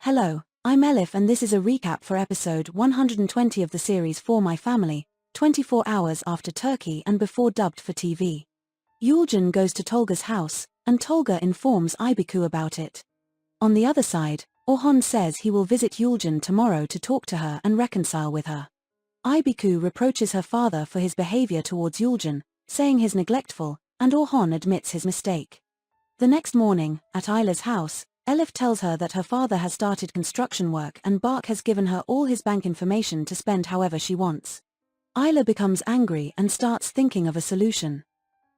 Hello, I'm Elif and this is a recap for episode 120 of the series For My Family, 24 hours after Turkey and before dubbed for TV. Yulcan goes to Tolga's house, and Tolga informs Aybiku about it. On the other side, Orhan says he will visit Yulcan tomorrow to talk to her and reconcile with her. Aybiku reproaches her father for his behavior towards Yulcan, saying he's neglectful, and Orhan admits his mistake. The next morning, at Ayla's house, Elif tells her that her father has started construction work and Bark has given her all his bank information to spend however she wants. Ayla becomes angry and starts thinking of a solution.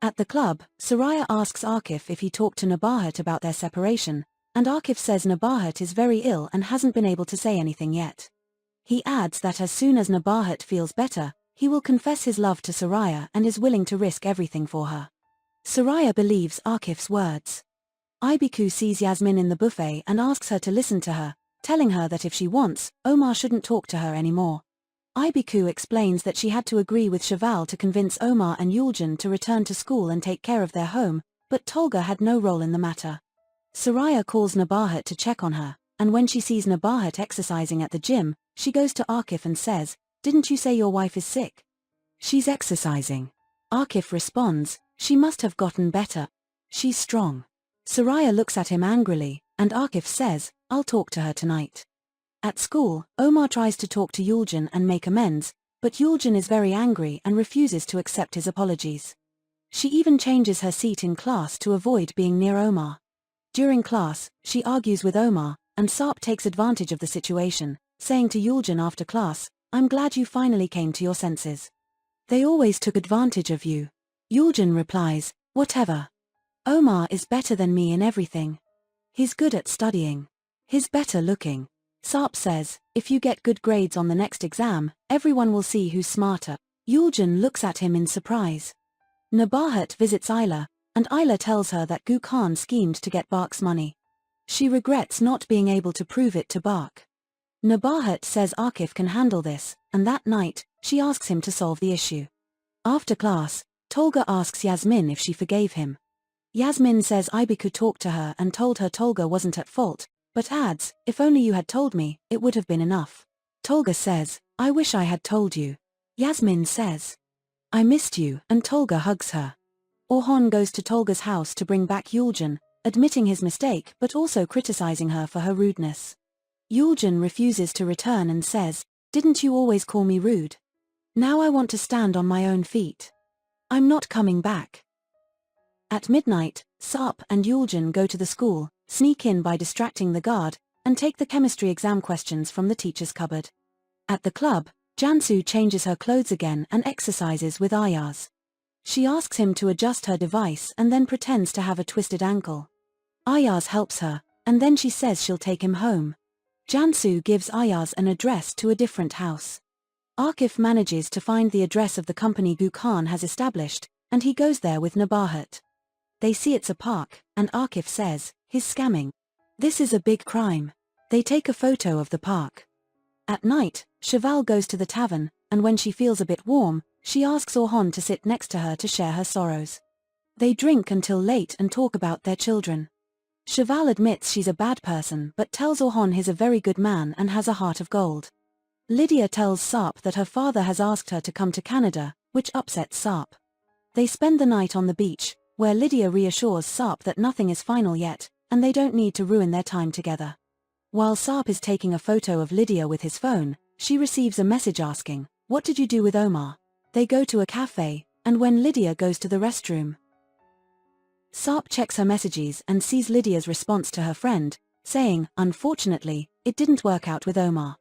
At the club, Soraya asks Akif if he talked to Nabahat about their separation, and Akif says Nabahat is very ill and hasn't been able to say anything yet. He adds that as soon as Nabahat feels better, he will confess his love to Soraya and is willing to risk everything for her. Soraya believes Akif's words. Aybiku sees Yasmin in the buffet and asks her to listen to her, telling her that if she wants, Omar shouldn't talk to her anymore. Aybiku explains that she had to agree with Cheval to convince Omar and Yulcan to return to school and take care of their home, but Tolga had no role in the matter. Soraya calls Nabahat to check on her, and when she sees Nabahat exercising at the gym, she goes to Akif and says, "Didn't you say your wife is sick?" "She's exercising." Akif responds, "She must have gotten better. She's strong." Soraya looks at him angrily, and Akif says, "I'll talk to her tonight." At school, Omar tries to talk to Yulcan and make amends, but Yulcan is very angry and refuses to accept his apologies. She even changes her seat in class to avoid being near Omar. During class, she argues with Omar, and Sarp takes advantage of the situation, saying to Yulcan after class, "I'm glad you finally came to your senses. They always took advantage of you." Yulcan replies, "Whatever. Omar is better than me in everything. He's good at studying. He's better looking." Sarp says, "If you get good grades on the next exam, everyone will see who's smarter." Yulcan looks at him in surprise. Nabahat visits Ayla, and Ayla tells her that Gukhan schemed to get Bark's money. She regrets not being able to prove it to Bark. Nabahat says Akif can handle this, and that night, she asks him to solve the issue. After class, Tolga asks Yasmin if she forgave him. Yasmin says Aybiku talked to her and told her Tolga wasn't at fault, but adds, "If only you had told me, it would have been enough." Tolga says, "I wish I had told you." Yasmin says, "I missed you," and Tolga hugs her. Orhan goes to Tolga's house to bring back Yulcan, admitting his mistake but also criticizing her for her rudeness. Yulcan refuses to return and says, "Didn't you always call me rude? Now I want to stand on my own feet. I'm not coming back." At midnight, Sarp and Yulcan go to the school, sneak in by distracting the guard, and take the chemistry exam questions from the teacher's cupboard. At the club, Jansu changes her clothes again and exercises with Ayaz. She asks him to adjust her device and then pretends to have a twisted ankle. Ayaz helps her, and then she says she'll take him home. Jansu gives Ayaz an address to a different house. Akif manages to find the address of the company Gukhan has established, and he goes there with Nabahat. They see it's a park, and Akif says, "He's scamming. This is a big crime." They take a photo of the park. At night, Cheval goes to the tavern, and when she feels a bit warm, she asks Orhan to sit next to her to share her sorrows. They drink until late and talk about their children. Cheval admits she's a bad person but tells Orhan he's a very good man and has a heart of gold. Lydia tells Sarp that her father has asked her to come to Canada, which upsets Sarp. They spend the night on the beach, where Lydia reassures Sarp that nothing is final yet, and they don't need to ruin their time together. While Sarp is taking a photo of Lydia with his phone, she receives a message asking, "What did you do with Omar?" They go to a cafe, and when Lydia goes to the restroom, Sarp checks her messages and sees Lydia's response to her friend, saying, "Unfortunately, it didn't work out with Omar.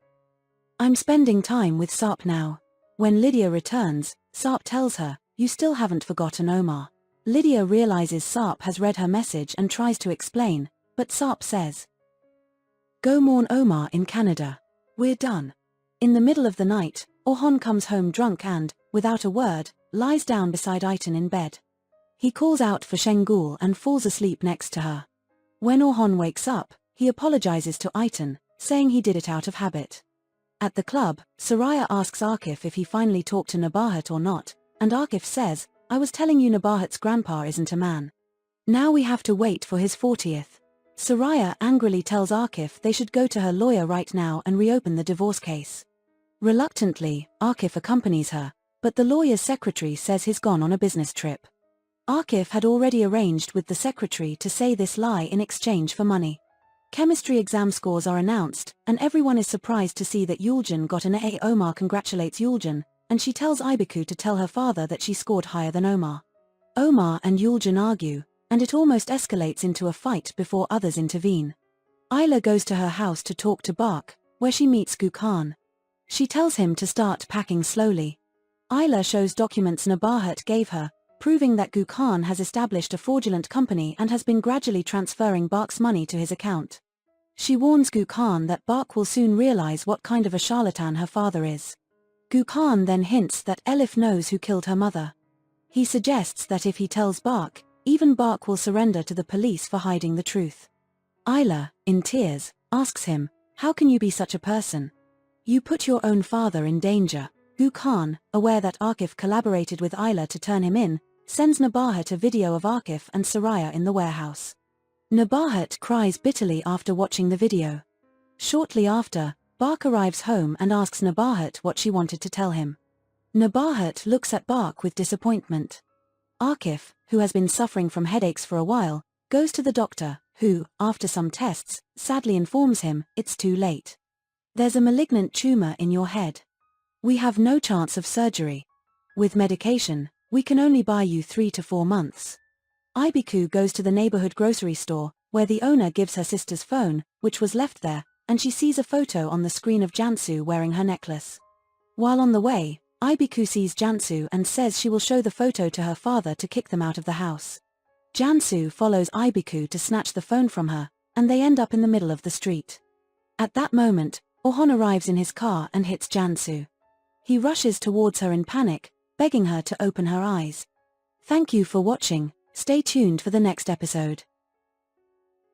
I'm spending time with Sarp now." When Lydia returns, Sarp tells her, "You still haven't forgotten Omar." Lydia realizes Sarp has read her message and tries to explain, but Sarp says, "Go mourn Omar in Canada. We're done." In the middle of the night, Orhan comes home drunk and, without a word, lies down beside Ayten in bed. He calls out for Şengül and falls asleep next to her. When Orhan wakes up, he apologizes to Ayten, saying he did it out of habit. At the club, Soraya asks Akif if he finally talked to Nabahat or not, and Akif says, "I was telling you Nabahat's grandpa isn't a man. Now we have to wait for his 40th. Soraya angrily tells Akif they should go to her lawyer right now and reopen the divorce case. Reluctantly, Akif accompanies her, but the lawyer's secretary says he's gone on a business trip. Akif had already arranged with the secretary to say this lie in exchange for money. Chemistry exam scores are announced, and everyone is surprised to see that Yuljan got an A. Omar congratulates Yuljan, and she tells Ibiku to tell her father that she scored higher than Omar. Omar and Yuljan argue, and it almost escalates into a fight before others intervene. Ayla goes to her house to talk to Bark, where she meets Gukhan. She tells him to start packing slowly. Ayla shows documents Nabahat gave her, proving that Gukhan has established a fraudulent company and has been gradually transferring Bark's money to his account. She warns Gukhan that Bark will soon realize what kind of a charlatan her father is. Gukhan then hints that Elif knows who killed her mother. He suggests that if he tells Bark, even Bark will surrender to the police for hiding the truth. Ayla, in tears, asks him, "How can you be such a person? You put your own father in danger." Gukhan, aware that Akif collaborated with Ayla to turn him in, sends Nabahat a video of Akif and Soraya in the warehouse. Nabahat cries bitterly after watching the video. Shortly after, Bark arrives home and asks Nabahat what she wanted to tell him. Nabahat looks at Bark with disappointment. Akif, who has been suffering from headaches for a while, goes to the doctor, who, after some tests, sadly informs him it's too late. There's a malignant tumor in your head. We have no chance of surgery. With medication, we can only buy you 3 to 4 months. Ibiku goes to the neighborhood grocery store, where the owner gives her sister's phone, which was left there, and she sees a photo on the screen of Jansu wearing her necklace. While on the way, Ibiku sees Jansu and says she will show the photo to her father to kick them out of the house. Jansu follows Ibiku to snatch the phone from her, and they end up in the middle of the street. At that moment, Orhon arrives in his car and hits Jansu. He rushes towards her in panic, begging her to open her eyes. Thank you for watching. Stay tuned for the next episode.